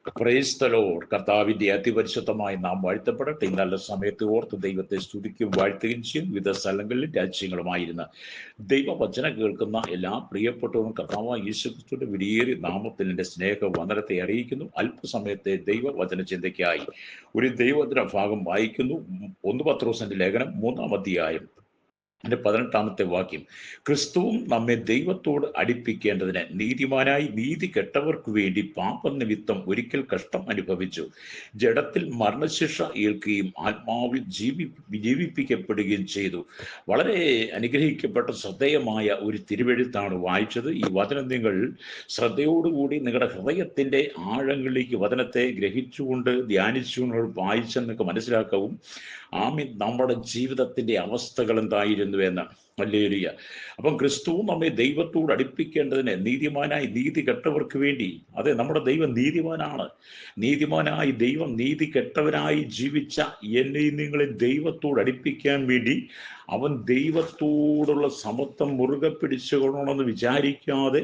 Praise the Lord. കർത്താവിന്റെ അതിപരിശുദ്ധമായി നാം വാഴ്ത്തപ്പെടട്ടെ. ഈ നല്ല സമയത്ത് ഓർത്ത് ദൈവത്തെ സ്തുതിക്കും വാഴ്ത്തുകയും ചെയ്യും. വിവിധ സ്ഥലങ്ങളിലും രാജ്യങ്ങളുമായിരുന്ന ദൈവവചനം കേൾക്കുന്ന എല്ലാ പ്രിയപ്പെട്ടവരും കർത്താവായ യേശുക്രിസ്തുവിന്റെ വിലയേറിയ നാമത്തിൽ എൻ്റെ സ്നേഹ വന്ദനത്തെ അറിയിക്കുന്നു. അല്പസമയത്തെ ദൈവവചന ചിന്തയ്ക്കായി ഒരു ദൈവവചന ഭാഗം വായിക്കുന്നു. 1 പത്രോസിന്റെ ലേഖനം 3-ാം അധ്യായം 18-ാമത്തെ വാക്യം. ക്രിസ്തുവും നമ്മെ ദൈവത്തോട് അടുപ്പിക്കേണ്ടതിന് നീതിമാനായി നീതി കെട്ടവർക്ക് വേണ്ടി പാപനിമിത്തം ഒരിക്കൽ കഷ്ടം അനുഭവിച്ചു. ജഡത്തിൽ മരണശിക്ഷ ഏൽക്കുകയും ആത്മാവിൽ ജീവിപ്പിക്കപ്പെടുകയും ചെയ്തു. വളരെ അനുഗ്രഹിക്കപ്പെട്ട ശ്രദ്ധേയമായ ഒരു തിരുവെഴുത്താണ് വായിച്ചത്. ഈ വചനം നിങ്ങൾ ശ്രദ്ധയോടുകൂടി നിങ്ങളുടെ ഹൃദയത്തിന്റെ ആഴങ്ങളിലേക്ക് വചനത്തെ ഗ്രഹിച്ചുകൊണ്ട് ധ്യാനിച്ചുകൊണ്ട് വായിച്ചെന്നൊക്കെ മനസ്സിലാക്കാവും. നമ്മുടെ ജീവിതത്തിന്റെ അവസ്ഥകൾ എന്തായിരുന്നു എന്ന്. ഹല്ലേലൂയ. അപ്പം ക്രിസ്തു നമ്മെ ദൈവത്തോട് അടുപ്പിക്കേണ്ടതിന് നീതിമാനായി നീതി കെട്ടവർക്ക് വേണ്ടി. അതെ, നമ്മുടെ ദൈവം നീതിമാനാണ്. നീതിമാനായി ദൈവം നീതി കെട്ടവനായി ജീവിച്ച എന്നെയും നിങ്ങളെ ദൈവത്തോട് അടുപ്പിക്കാൻ വേണ്ടി അവൻ ദൈവത്തോടുള്ള സമത്വം മുറുകെ പിടിച്ചുകൊള്ളണമെന്ന് വിചാരിക്കാതെ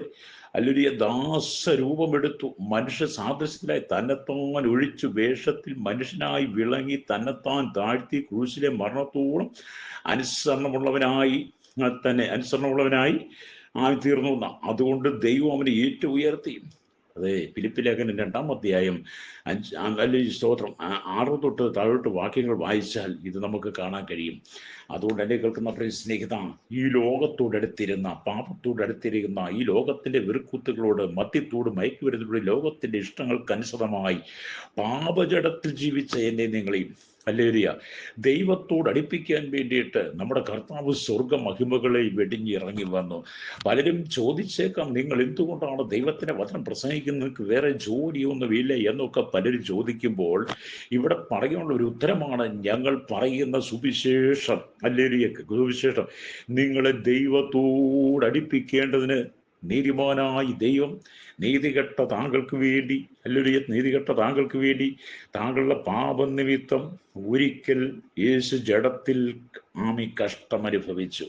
അല്ലുലിയ ദാസരൂപമെടുത്തു. മനുഷ്യ സാദൃശ്യത്തിലായി തന്നെത്താൻ ഒഴിച്ചു വേഷത്തിൽ മനുഷ്യനായി വിളങ്ങി തന്നെത്താൻ താഴ്ത്തി ക്രൂശിലെ മരണത്തോളം അനുസരണമുള്ളവനായി തീർന്നു. അതുകൊണ്ട് ദൈവം അവനെ ഏറ്റവും ഉയർത്തി. അതെ, ഫിലിപ്പി ലേഖനം 2-ാം അധ്യായം 6 തൊട്ട് താഴോട്ട് വാക്യങ്ങൾ വായിച്ചാൽ ഇത് നമുക്ക് കാണാൻ കഴിയും. അതുകൊണ്ട് എന്നെ കേൾക്കുന്ന പ്രിയ സ്നേഹിത, ഈ ലോകത്തോടടുത്തിരുന്ന പാപത്തോടടുത്തിരിക്കുന്ന ഈ ലോകത്തിന്റെ വെറുക്കൂത്തുകളോട് മദ്യത്തോട് മയക്കുമരുന്നിലൂടെ ലോകത്തിന്റെ ഇഷ്ടങ്ങൾക്കനുസൃതമായി പാപജടത്തിൽ ജീവിച്ച എന്നെ നിങ്ങളെയും ഹല്ലേലൂയ ദൈവത്തോട് അടുപ്പിക്കാൻ വേണ്ടിയിട്ട് നമ്മുടെ കർത്താവ് സ്വർഗ മഹിമകളെ വെടിഞ്ഞിറങ്ങി വന്നു. പലരും ചോദിച്ചേക്കാം, നിങ്ങൾ എന്തുകൊണ്ടാണ് ദൈവത്തിന്റെ വചനം പ്രസംഗിക്കുന്നതിന് വേറെ ജോലിയൊന്നുമില്ല എന്നൊക്കെ പലരും ചോദിക്കുമ്പോൾ ഇവിടെ പറയാനുള്ള ഒരു ഉത്തരമാണ്, ഞങ്ങൾ പറയുന്ന സുവിശേഷം. ഹല്ലേലൂയ, സുവിശേഷം നിങ്ങളെ ദൈവത്തോട് അടുപ്പിക്കേണ്ടതിന് നീതിമാനായി ദൈവം നീതികെട്ട താങ്കൾക്ക് വേണ്ടി, ഹല്ലേലൂയ, നീതികെട്ട താങ്കൾക്ക് വേണ്ടി താങ്കളുടെ പാപനിമിത്തം ഒരിക്കൽ യേശു ജഡത്തിൽ കഷ്ടം അനുഭവിച്ചു.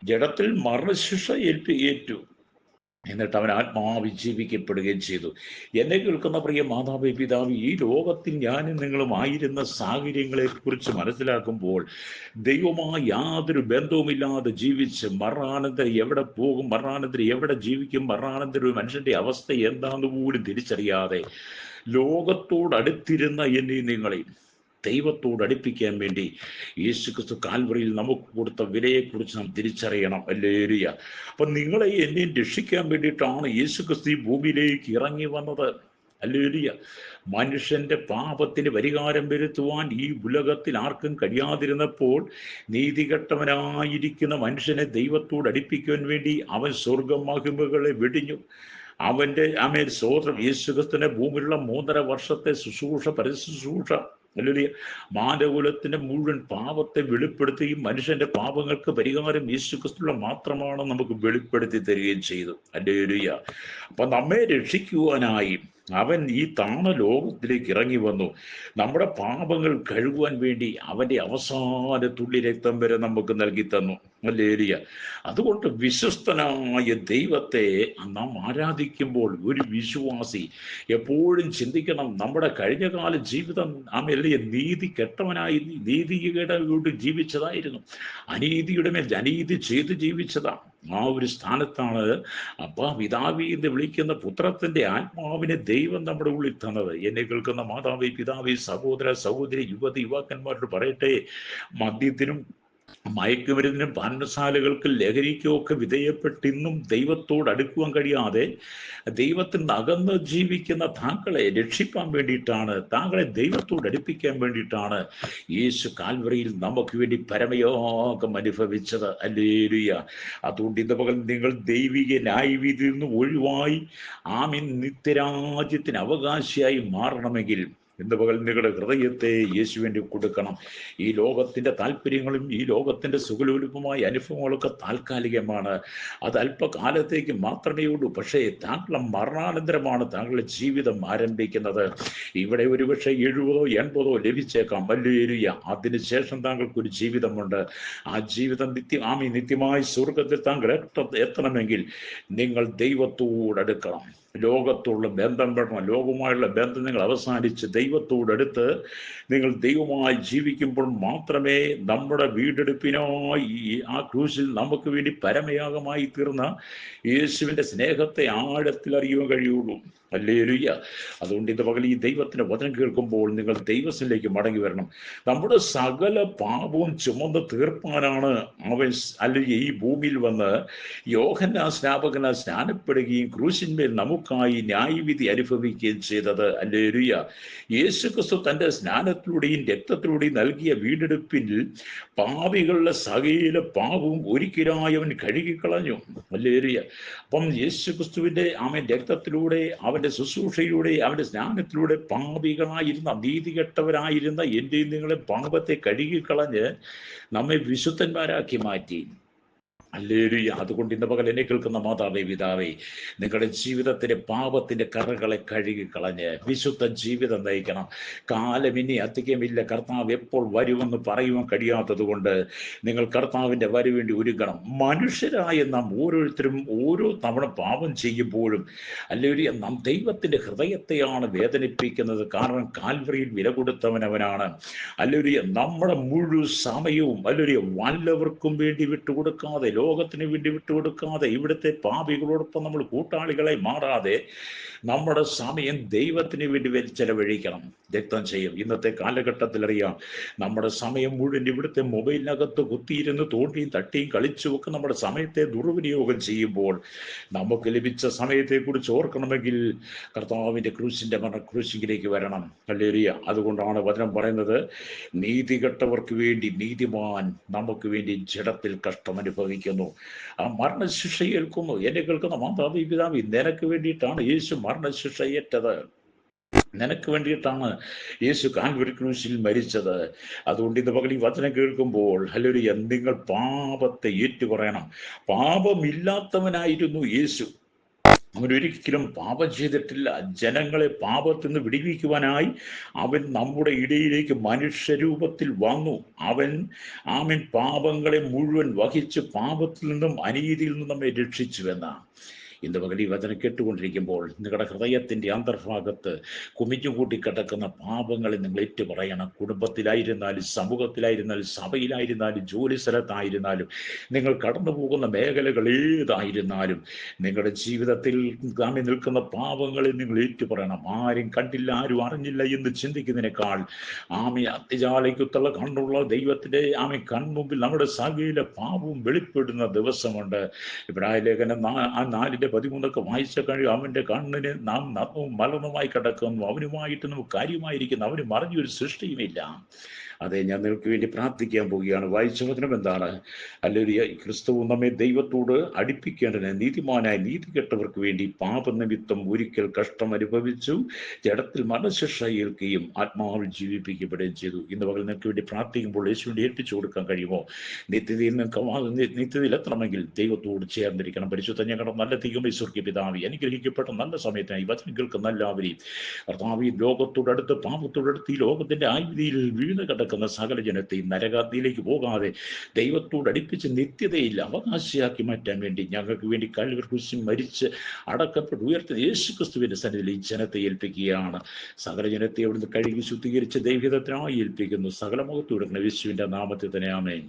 ജഡത്തിൽ മരണശിക്ഷ ഏറ്റു. എന്നിട്ട് അവൻ ആത്മാവിൽ ജീവിക്കപ്പെടുകയും ചെയ്തു. എന്നെ കേൾക്കുന്ന പ്രിയ മാതാവേ, പിതാവ്, ഈ ലോകത്തിൽ ഞാനും നിങ്ങളും ആയിരുന്ന സാഹചര്യങ്ങളെ കുറിച്ച് മനസ്സിലാക്കുമ്പോൾ ദൈവമായി യാതൊരു ബന്ധവുമില്ലാതെ ജീവിച്ച് മരണാനന്തരം എവിടെ പോകും, മരണാനന്തരം എവിടെ ജീവിക്കും, മരണാനന്തരം ഒരു മനുഷ്യന്റെ അവസ്ഥ എന്താണെന്ന് പോലും തിരിച്ചറിയാതെ ലോകത്തോടടുത്തിരുന്ന എന്നെ നിങ്ങളെയും ദൈവത്തോട് അടുപ്പിക്കാൻ വേണ്ടി യേശുക്രിസ്തു കാൽവറിയിൽ നമുക്ക് കൊടുത്ത വിലയെക്കുറിച്ച് നാം തിരിച്ചറിയണം. ഹല്ലേലൂയ. അപ്പൊ നിങ്ങളെ എന്നെയും രക്ഷിക്കാൻ വേണ്ടിയിട്ടാണ് യേശുക്രിസ്തു ഈ ഭൂമിയിലേക്ക് ഇറങ്ങി വന്നത്. ഹല്ലേലൂയ. മനുഷ്യന്റെ പാപത്തിന് പരിഹാരം വരുത്തുവാൻ ഈ ഉലകത്തിൽ ആർക്കും കഴിയാതിരുന്നപ്പോൾ നീതികെട്ടവനായിരിക്കുന്ന മനുഷ്യനെ ദൈവത്തോട് അടുപ്പിക്കുവാൻ വേണ്ടി അവൻ സ്വർഗമഹിമകളെ വെടിഞ്ഞു. അവന്റെ സ്വോത്രം യേശുക്രിസ്തുവിന്റെ ഭൂമിയിലുള്ള 3.5 വർഷത്തെ പരശുശ്രൂഷ ഹല്ലേലൂയ മാനവകുലത്തിന്റെ മുഴുവൻ പാപത്തെ വെളിപ്പെടുത്തുകയും മനുഷ്യന്റെ പാപങ്ങൾക്ക് പരിഹാരം യേശുക്രിസ്തുവിൽ മാത്രമാണ് നമുക്ക് വെളിപ്പെടുത്തി തരികയും ചെയ്തു. ഹല്ലേലൂയ. അപ്പൊ നമ്മെ രക്ഷിക്കുവാനായി അവൻ ഈ താണ ലോകത്തിലേക്ക് ഇറങ്ങി വന്നു. നമ്മുടെ പാപങ്ങൾ കഴുകുവാൻ വേണ്ടി അവന്റെ അവസാന തുള്ളി രക്തം വരെ നമുക്ക് നൽകി തന്നു. ഹല്ലേലൂയ. അതുകൊണ്ട് വിശ്വസ്തനായ ദൈവത്തെ നാം ആരാധിക്കുമ്പോൾ ഒരു വിശ്വാസി എപ്പോഴും ചിന്തിക്കണം, നമ്മുടെ കഴിഞ്ഞകാല ജീവിതം നീതി കെട്ടവനായി നീതികേടോട് ജീവിച്ചതായിരുന്നു. അനീതിയുടെ മേൽ അനീതി ചെയ്ത് ജീവിച്ചതാണ്. ആ ഒരു സ്ഥാനത്താണ് പിതാവി എന്ന് വിളിക്കുന്ന പുത്രത്തിന്റെ ആത്മാവിനെ ദൈവം നമ്മുടെ ഉള്ളിൽ തന്നത്. എന്നെ കേൾക്കുന്ന മാതാവി, പിതാവി, സഹോദര സഹോദരി, യുവാക്കന്മാരോട് പറയട്ടെ, മദ്യത്തിനും മയക്കുമരുന്നിനും പാനശാലകൾക്ക് ലഹരിക്കും ഒക്കെ വിധേയപ്പെട്ട് ഇന്നും ദൈവത്തോട് അടുക്കുവാൻ കഴിയാതെ ദൈവത്തിൽ നിന്ന് അകന്ന് ജീവിക്കുന്ന താങ്കളെ രക്ഷിക്കാൻ വേണ്ടിയിട്ടാണ്, താങ്കളെ ദൈവത്തോട് അടുപ്പിക്കാൻ വേണ്ടിയിട്ടാണ് യേശു കാൽവറിയിൽ നമുക്ക് വേണ്ടി പരമയോഗം അനുഭവിച്ചത്. ഹല്ലേലൂയ. അതുകൊണ്ട് ഇന്ന് പകൽ നിങ്ങൾ ദൈവിക ന്യായവിധിയിൽ നിന്ന് ഒഴിവായി നിത്യരാജ്യത്തിന് അവകാശിയായി മാറണമെങ്കിൽ ഇന്ന് പകൽ നിങ്ങളുടെ ഹൃദയത്തെ യേശുവിന് കൊടുക്കണം. ഈ ലോകത്തിന്റെ താല്പര്യങ്ങളും ഈ ലോകത്തിന്റെ സുഖലോലുപമായ അനുഭവങ്ങളൊക്കെ താൽക്കാലികമാണ്. അത് അല്പകാലത്തേക്ക് മാത്രമേ ഉള്ളൂ. പക്ഷേ താങ്കളുടെ മരണാനന്തരമാണ് താങ്കളുടെ ജീവിതം ആരംഭിക്കുന്നത്. ഇവിടെ ഒരുപക്ഷെ 70 80 ലഭിച്ചേക്കാം. ഹല്ലേലൂയ. അതിനുശേഷം താങ്കൾക്കൊരു ജീവിതമുണ്ട്. ആ ജീവിതം നിത്യമായി സ്വർഗത്തിൽ താങ്കൾ എത്തണമെങ്കിൽ നിങ്ങൾ ദൈവത്തോടടുക്കണം. ലോകത്തോടുള്ള ബന്ധം പെടണം. ലോകവുമായുള്ള ബന്ധം നിങ്ങൾ അവസാനിച്ച് ദൈവത്തോടടുത്ത് നിങ്ങൾ ദൈവമായി ജീവിക്കുമ്പോൾ മാത്രമേ നമ്മുടെ വീണ്ടെടുപ്പിനായി ആ ക്രൂശിൽ നമുക്ക് വേണ്ടി പരമയാഗമായി തീർന്ന യേശുവിൻ്റെ സ്നേഹത്തെ ആഴത്തിൽ അറിയുവാൻ കഴിയുള്ളൂ. ഹല്ലേലൂയ. അതുകൊണ്ട് ഇന്ന് പകൽ ഈ ദൈവത്തിൻ്റെ വചനം കേൾക്കുമ്പോൾ നിങ്ങൾ ദൈവത്തിലേക്ക് മടങ്ങി വരണം. നമ്മുടെ സകല പാപവും ചുമന്ന് തീർപ്പാനാണ് അവൻ അല്ലെങ്കിൽ ഈ ഭൂമിയിൽ വന്ന് യോഹന്നാൻ സ്നാപകനാൽ സ്നാനപ്പെടുകയും ക്രൂശിന്മേൽ നമുക്കായി ന്യായവിധി അനുഭവിക്കുകയും ചെയ്തത്. ഹല്ലേലൂയ. യേശുക്രിസ്തു തൻ്റെ സ്നാനത്തിലൂടെയും രക്തത്തിലൂടെയും നൽകിയ വീണ്ടെടുപ്പിൽ പാപികളുടെ സകല പാപവും ഒരിക്കലായി അവൻ കഴുകിക്കളഞ്ഞു. ഹല്ലേലൂയ. അപ്പം യേശുക്രിസ്തുവിൻ്റെ അവൻ രക്തത്തിലൂടെ, അവൻ്റെ ശുശ്രൂഷയിലൂടെ, അവൻ്റെ സ്നാനത്തിലൂടെ പാപികളായിരുന്ന, നീതികെട്ടവരായിരുന്ന എൻ്റെയും നിങ്ങളെ പാപത്തെ കഴുകിക്കളഞ്ഞ് നമ്മെ വിശുദ്ധന്മാരാക്കി മാറ്റി. ഹല്ലേലൂയ. അതുകൊണ്ട് ഇന്ന് പകൽ എന്നെ കേൾക്കുന്ന മാതാവേ, പിതാവേ, നിങ്ങളുടെ ജീവിതത്തിലെ പാപത്തിന്റെ കറകളെ കഴുകിക്കളഞ്ഞ് വിശുദ്ധ ജീവിതം നയിക്കണം. കാലം ഇനി അധികമില്ല. കർത്താവ് എപ്പോൾ വരുമെന്ന് പറയുവാൻ കഴിയാത്തത് കൊണ്ട് നിങ്ങൾ കർത്താവിൻ്റെ വരവേണ്ടി ഒരുങ്ങണം. മനുഷ്യരായ നാം ഓരോരുത്തരും ഓരോ തവണ പാപം ചെയ്യുമ്പോഴും ഹല്ലേലൂയ നാം ദൈവത്തിൻ്റെ ഹൃദയത്തെയാണ് വേദനിപ്പിക്കുന്നത്. കാരണം കാൽവറിയിൽ വില കൊടുത്തവൻ അവനാണ്. ഹല്ലേലൂയ. നമ്മുടെ മുഴുവൻ സമയവും ഹല്ലേലൂയ വല്ലവർക്കും വേണ്ടി വിട്ടുകൊടുക്കാതെ, ലോകത്തിന് വേണ്ടി വിട്ടുകൊടുക്കാതെ, ഇവിടുത്തെ പാപികളോടൊപ്പം നമ്മൾ കൂട്ടാളികളെ മാറാതെ നമ്മുടെ സമയം ദൈവത്തിന് വേണ്ടി ചെലവഴിക്കണം. രക്തം ചെയ്യും. ഇന്നത്തെ കാലഘട്ടത്തിൽ അറിയാം, നമ്മുടെ സമയം മുഴുവൻ ഇവിടുത്തെ മൊബൈലിനകത്ത് കുത്തിയിരുന്ന് തോണ്ടിയും തട്ടിയും കളിച്ചുമൊക്കെ നമ്മുടെ സമയത്തെ ദുർവിനിയോഗം ചെയ്യുമ്പോൾ നമുക്ക് ലഭിച്ച സമയത്തെക്കുറിച്ച് ഓർക്കണമെങ്കിൽ കർത്താവിൻ്റെ ക്രൂശിൻ്റെ ക്രൂശിലേക്ക് വരണം. ഹല്ലേലൂയ. അതുകൊണ്ടാണ് വചനം പറയുന്നത്, നീതികെട്ടവർക്ക് വേണ്ടി നീതിമാൻ നമുക്ക് വേണ്ടി ജഡത്തിൽ കഷ്ടം അനുഭവിക്കുന്നു, ആ മരണശിക്ഷ ഏൽക്കുന്നു. എന്നെ കേൾക്കുന്ന മാതാവി, പിതാവി, നിനക്ക് വേണ്ടിയിട്ടാണ് യേശു മരണശിക്ഷ ഏറ്റത്. നിനക്ക് വേണ്ടിയിട്ടാണ് യേശു കാൽവരി ക്രൂശിൽ മരിച്ചത്. അതുകൊണ്ട് ഇന്ന് പകൽ ഈ വചനം കേൾക്കുമ്പോൾ ഹല്ലേലൂയ നിങ്ങൾ പാപത്തെ ഏറ്റുപറയണം. പാപമില്ലാത്തവനായിരുന്നു യേശു. അവൻ ഒരിക്കലും പാപം ചെയ്തിട്ടില്ല. ജനങ്ങളെ പാപത്തിൽ നിന്ന് വിടുവിക്കുവാനായി അവൻ നമ്മുടെ ഇടയിലേക്ക് മനുഷ്യരൂപത്തിൽ വന്നു. അവൻ പാപങ്ങളെ മുഴുവൻ വഹിച്ച് പാപത്തിൽ നിന്നും അനീതിയിൽ നിന്നും നമ്മെ രക്ഷിച്ചുവെന്നാണ്. ഇന്ന് പകൽ ഈ വചനം കേട്ടുകൊണ്ടിരിക്കുമ്പോൾ നിങ്ങളുടെ ഹൃദയത്തിൻ്റെ അന്തർഭാഗത്ത് കുമിഞ്ഞുകൂട്ടി കിടക്കുന്ന പാപങ്ങളെ നിങ്ങൾ ഏറ്റുപറയണം. കുടുംബത്തിലായിരുന്നാലും, സമൂഹത്തിലായിരുന്നാലും, സഭയിലായിരുന്നാലും, ജോലി സ്ഥലത്തായിരുന്നാലും, നിങ്ങൾ കടന്നു പോകുന്ന മേഖലകൾ ഏതായിരുന്നാലും, നിങ്ങളുടെ ജീവിതത്തിൽ നാമി നിൽക്കുന്ന പാപങ്ങളെ നിങ്ങൾ ഏറ്റുപറയണം. ആരും കണ്ടില്ല, ആരും അറിഞ്ഞില്ല എന്ന് ചിന്തിക്കുന്നതിനേക്കാൾ അത്യജാലയ്ക്കുത്തുള്ള കണ്ണുള്ള ദൈവത്തിൻ്റെ കൺമുമ്പിൽ നമ്മുടെ സകല പാപവും വെളിപ്പെടുന്ന ദിവസമുണ്ട്. ഇബ്രാഹിം ലേഖനം 4:13 വായിച്ച കഴിയും, അവൻ്റെ കണ്ണിന് നാം നഗ്നവും മലർന്നുമായി കിടക്കുന്നു, അവനുമായിട്ട് നമുക്ക് കാര്യമായിരിക്കുന്നു, അവന് മറിഞ്ഞൊരു സൃഷ്ടിയുമില്ല. അതെ, ഞാൻ നിങ്ങൾക്ക് വേണ്ടി പ്രാർത്ഥിക്കാൻ പോവുകയാണ്. വായിച്ച വചനം എന്താണ്? ഹല്ലേലൂയ. ക്രിസ്തുവും നമ്മെ ദൈവത്തോട് അടുപ്പിക്കേണ്ടതിന് നീതിമാനായി നീതികെട്ടവർക്ക് വേണ്ടി പാപനിമിത്തം ഒരിക്കൽ കഷ്ടം അനുഭവിച്ചു, ജഡത്തിൽ മരണശിക്ഷ ഏൽക്കുകയും ആത്മാവിൽ ജീവിപ്പിക്കപ്പെടുകയും ചെയ്തു. ഇന്ന് പകൽ നിങ്ങൾക്ക് വേണ്ടി പ്രാർത്ഥിക്കുമ്പോൾ യേശുവിനെ ഏൽപ്പിച്ചു കൊടുക്കാൻ കഴിയുമോ? നിത്യതയിൽ എത്തണമെങ്കിൽ ദൈവത്തോട് ചേർന്നിരിക്കണം. പരിശുദ്ധ ഞങ്ങളുടെ നല്ല ദൈവമേ, സ്വർഗ്ഗീയ പിതാവേ, അനുഗ്രഹിക്കപ്പെട്ട നല്ല സമയത്തിനായി വചനം കേൾക്കുന്ന എല്ലാവരെയും കർത്താവേ, ലോകത്തോടടുത്ത് പാപത്തോടടുത്ത് ഈ ലോകത്തിന്റെ ആയുധിയിൽ വീണ് കിടക്കുന്ന സകല ജനത്തെയും നരകാഗ്നിയിലേക്ക് പോകാതെ ദൈവത്തോട് അടുപ്പിച്ച് നിത്യതയിൽ അവകാശിയാക്കി മാറ്റാൻ വേണ്ടി ഞങ്ങൾക്ക് വേണ്ടി കാൽവരി ക്രൂശിൽ മരിച്ച് അടക്കപ്പെട്ട് ഉയർത്തുന്ന യേശുക്രിസ്തുവിന്റെ സന്നിധിയിൽ ഈ ജനത്തെ ഏൽപ്പിക്കുകയാണ്. സകല ജനത്തെ അവിടുന്ന് കഴുകി ശുദ്ധീകരിച്ച് ദൈവഹിതത്തിനായി ഏൽപ്പിക്കുന്നു. സകല മുഖത്ത് കൊടുക്കുന്ന യേശുവിന്റെ നാമത്തിൽ തന്നെ ആമേൻ.